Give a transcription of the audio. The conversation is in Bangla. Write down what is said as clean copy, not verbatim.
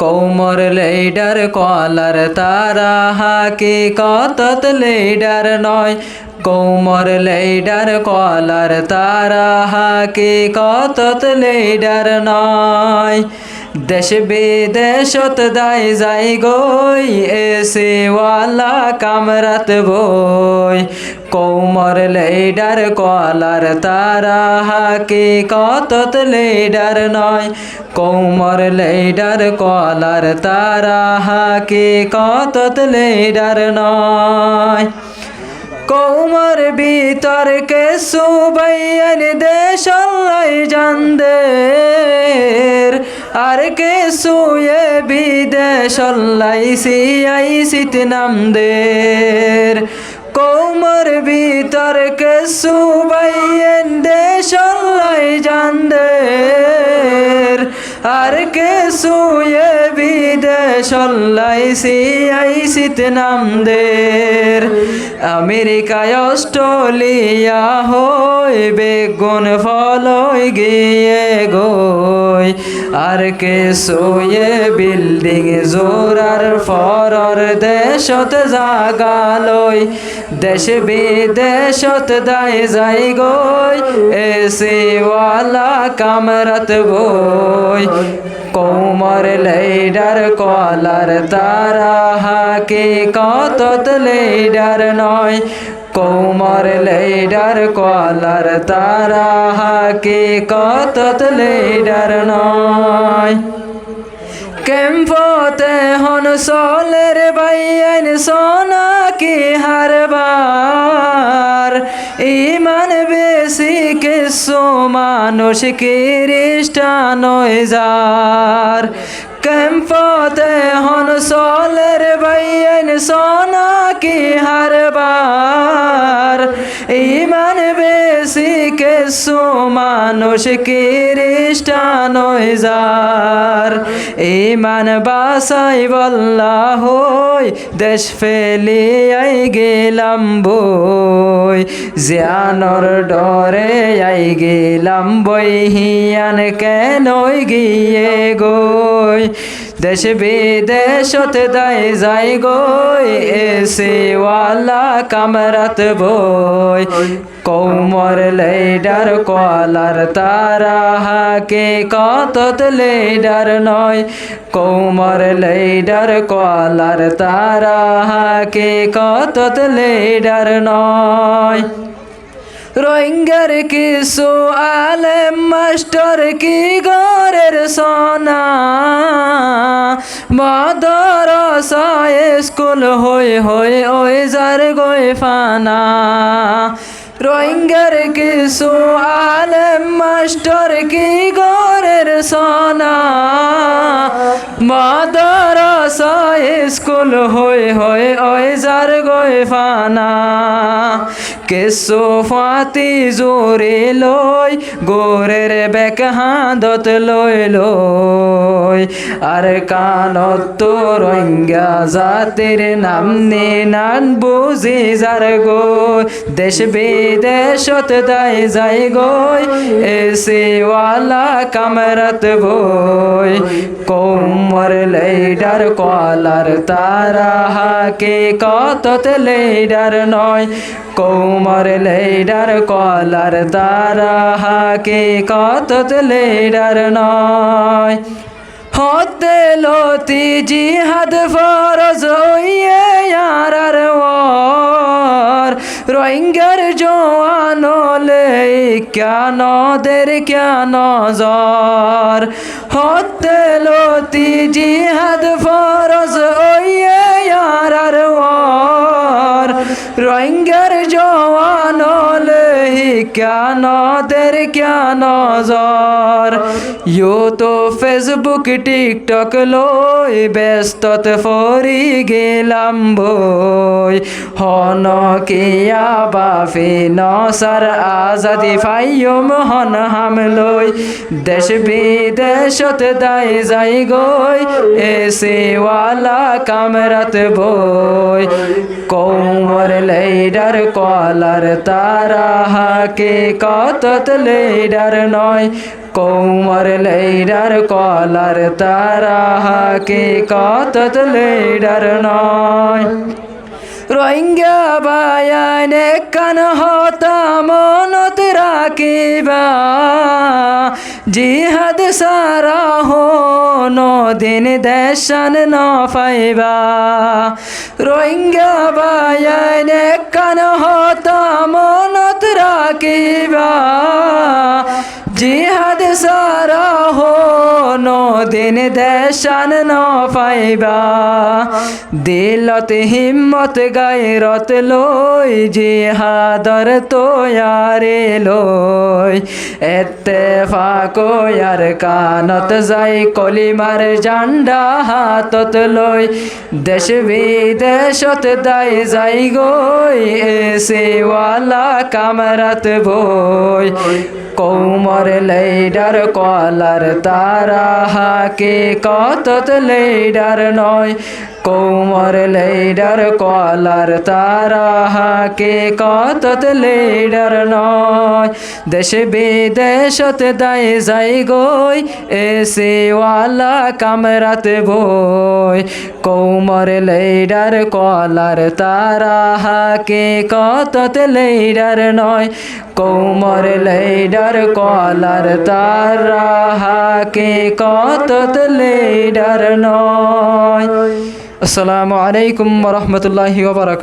কৌমর লেডার কলার তারা হাকিকতত লেডার নয় কৌমর লেডার কলার তারা হাকিকতত লেডার নয় দেশ বিদেশত দায় যাই গই এসে ওয়ালা কামরাত বই কৌমর লেডার কলার তারা হাকিকতত লেডার নয় কৌমর লেডার কলার তারা হাকিকতত লেডার নয় কৌমর ভিতর কে সুবাইয়ান দেশাল্লাই জানদের আর কে সুয়ে বিদেশাল্লাই সিয়াই সিত নামদের কৌমর ভিতর কে সুবাইয়ান দেশাল্লাই জানদের আর কে সুয়ে বিদেশাল্লাই সিয়াই সিত নামদের আমেরিকায় অস্ট্রেলিয়া হই বেগুন ফলই গিয়ে গই আর কে সোয়ে বিল্ডিং জোরার ফরর দেশত জাগালই দেশ বিদেশত দায় যাই গই এসে ওয়ালা কামরাত বই কৌমর লেডার কলার তারা হাকিকতত লেডার নয় কৌমর লেডার কলার তারা হাকিকতত লেডার নয় কেম্পতে হন সলের বাইন সোনা কি হারবার ইমান বেশি কিছু মানুষ খ্রিস্টান যার কেম্পতে হন সলের বাইন সোনা কি হারবার ইমান বেশি কিছু মানুষ খ্রিস্টান যার ইমান বাসাই বল্লা হই দেশ ফেলিয়াই গেলাম বই জিয়ানর ডরে আই গেলাম বই হিয়ান কেনই গিয়ে গই দেশ বিদেশত দায় যাই গই এসে ওয়ালা কামরাত বই কৌমর লেডার কলার তারা হাকিকতত লেডার নয় কৌমর লেডার কলার তারা হাকিকতত লেডার নয় রোহিঙ্গার কিছু আলেম মাস্টার কি গরের সোনা মাদ্রাসা স্কুল হই হই ওই যার গই ফানা রোহিঙ্গার কিছু আলেম মাস্টার কি গরের সোনা মাদ্রাসা স্কুল হই হই ওই যার গই ফানা কিছু ফাতি জোরে লই গোরের বেক হাঁদত লই লই আর কানত তো রোহিঙ্গা জাতির নাম নে নান বুঝি যার গো দেশ বিদেশত দায় যাই গই এসে ওয়ালা কামরাত বই কৌমর লেডার কলার তারা হাকিকতত লেডার নয় কৌমর লেডার কলার তারা হাকিকতত লেডার নয় হতে লতি জিহাদ ফরজ হইয়ে আর ওর রোহিঙ্গার জওয়ান লে কেন দের কেন জ্বর হতে লতি জিহাদ ফরজ হইয়ে আর ওর রোহিঙ্গার জওয়ান লে কেন দের কেন জ্বর ইউ তো ফেসবুক টিকটক লই ব্যস্তত ফরি গেলাম বই হন কিয়া বাফি নসার আজাদি ফাইয়ম হন হামলই দেশ বিদেশত দায় যাই গই এসে ওয়ালা কামরাত বই কৌমর লেডার কলার তারা হাকিকতত লেডার নয় কৌমর লেইডার কলার তারা হাকিকত লেইডার নয় রোহিঙ্গা বায়ানে কান হতা মনত রাখিবা জিহাদ সারা হো দিন দেশান ন পাইবা রোহিঙ্গা বায়ানে কান হতা মনত রাখিবা জিহাদ সারা হো দিন দেশান ন পাইবা দিলত হিম্মত গায়রত লই জিহাদর তোয়ারে লই ইত্তেফাক ইয়ার কানত যাই কলিমার জান্ডা হাতত লই দেশ বিদেশত দাই যাই গই এসেওয়ালা কামরাত বই কৌমর লেইডার কলার তারা হাকিকত লেইডার নয় কৌমর লেইডার কলার তারা হাকিকত লেইডার নয় দেশ বিদেশত দায় যাই গই এসেওয়ালা কামরাত বই কৌমর লেইডার কলার তারা হাকিকত লেইডার নয় কৌমর লেইডার কলার তারা হাকিকত লেইডার নয়। আসসালামু আলাইকুম ওয়া রাহমাতুল্লাহি ওয়া বারাকাতুহু।